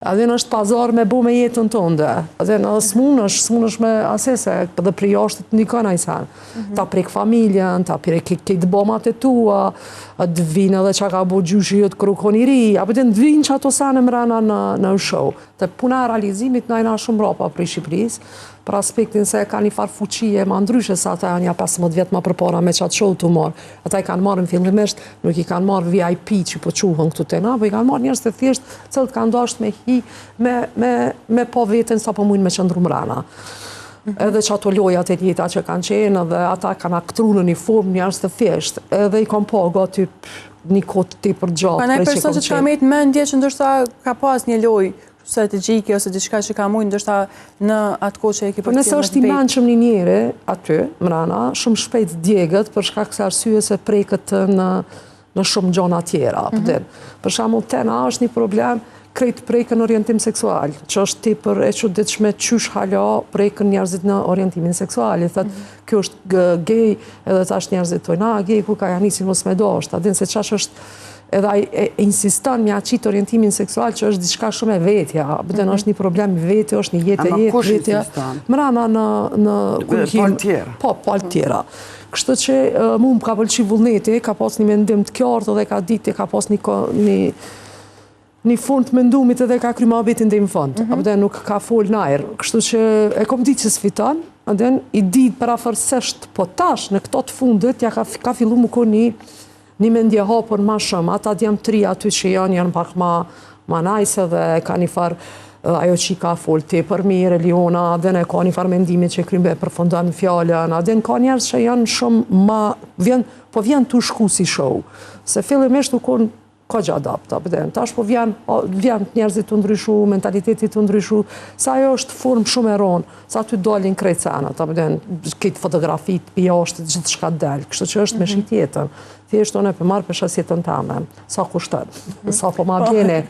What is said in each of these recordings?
Adhen është pazar me bu me jetën tënde. Adhen edhe s'munësh me asese, edhe për jashtë të ndikon ajsan. Ta prek familjen, ta prek këtë bomat e tua, të vinë edhe që ka bu gjyshi të krukoniri, apo të vinë që ato sanë mrena në show. Të puna e realizimit najna shumë ropa për Shqipërisë, për aspektin se ka një farë fuqie ma ndryshe sa ata janë 15 vjetë ma përpara me qatë show të marë. Ata i kanë marë në fillimisht, nuk i kanë marë VIP që po quhën këtu të na, po i kanë marë njërës të thjesht cilët kanë dasht me hi, me po vetën sa po mujnë me qëndru mrena. Edhe që ato lojat e njëta që kanë qenë, edhe ata kanë aktru në një formë njërës të thjesht, edhe i kanë po gati një kotë ti për gjatë. Ka një person që ka me të mendje që ndërsa ka pas një loj strategjike ose diçka që ka mujnë ndërsa në atë kohë që e ki për nëse është i mençëm një njeri aty, mrena, shumë shpejt djegët për shkak se arsye se prekët në shumë gjona tjera. Për shembull, tena është një problem krejt prekën në orientim seksual, që është tepër e çuditshme qysh hala prekën njerëzit në orientimin seksual. Thotë, kjo është gay, edhe tash njerëzit thonë, gay ku ka janisin mos me dashur, a din se ç'ash është edhe ai insiston me aqit orientimin seksual që është diçka shumë e vetja, bëten është një problem vetë, është një jetë vetja. Mrena në kulkim, po tjera. Kështu që mu më ka pëlqy vullneti, ka pas një mendim të qartë dhe ka ditë, ka pas një fund të mendumit edhe ka kry mohabetin dhe më fund. Nuk ka fol najrë. Kështu që e kom ditë që s'fiton, i ditë parafërsisht, po tash në këto të fundit, ja ka fillu më ko një mendje hapur ma shumë. Ata djemë tri aty që janë pak ma najse dhe ka një farë ajo që i ka fol te për mirë, Leona, dhe ne ka një farë mendimi që kryme përfundon fjallën, dhe ka njerës që janë shumë ma, po vjen të shku si show. Se fillimisht u konë ka gjë adapta, tash po vjen njerëzit të ndryshu, mentalitetit të ndryshu, sa ajo është formë shumë e ronë, sa aty dalin krejt cenat, këtë fotografit, jashtë, gjithë shka del, kështu që është me shit jetën. Thjesht unë e për marrë për shasjetën tame, sa kushtet, sa po ma bjene.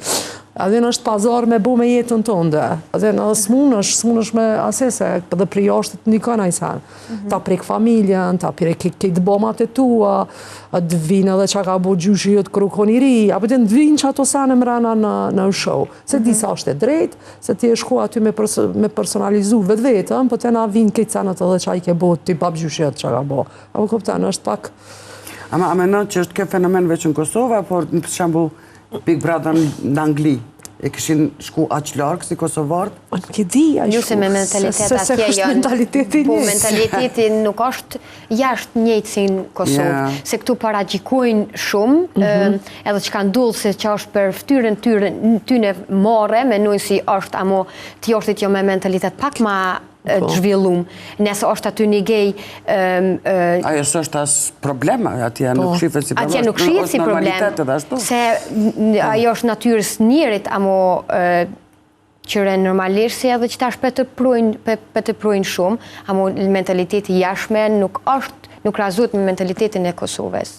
Adhen është pazar me bu me jetën tënde. Adhen edhe s'munësh me asese, edhe për jashtë të ndikon ajsan. Ta prek familjen, ta prek këtë bomat e tua, të vinë edhe që ka bu gjyshi të krukoniri, apo të vinë që ato sanë mrena në show. Se disa është e drejt, se ti e shku aty me personalizu vetë vetëm, po të na vinë këtë sanët edhe që a i ke bo të bab gjyshi që ka bo. Apo këpëtan, është pak... A menon që është ke fenomen veç në Kosovë, por në për shembull Big Brother në Angli, e këshin shku aq largë si Kosovarët? Nuk e di, a ju se me mentalitet atje janë, po mentaliteti nuk është jashtë njëjtë si në Kosovë, se këtu paragjikojnë shumë, edhe që kanë dullë se që është për ftyrën tyne more, menojnë si është, amo të jashtit jo me mentalitet pak ma të zhvillum, nëse është aty një gej... Ajo së është as problema, atje nuk shifet si problem. Atje nuk shifet si problem, se ajo është natyrës njerit, amo qëre normalisht, se edhe që ta është për të projnë shumë, amo mentaliteti jashme nuk razut me mentalitetin e Kosovës.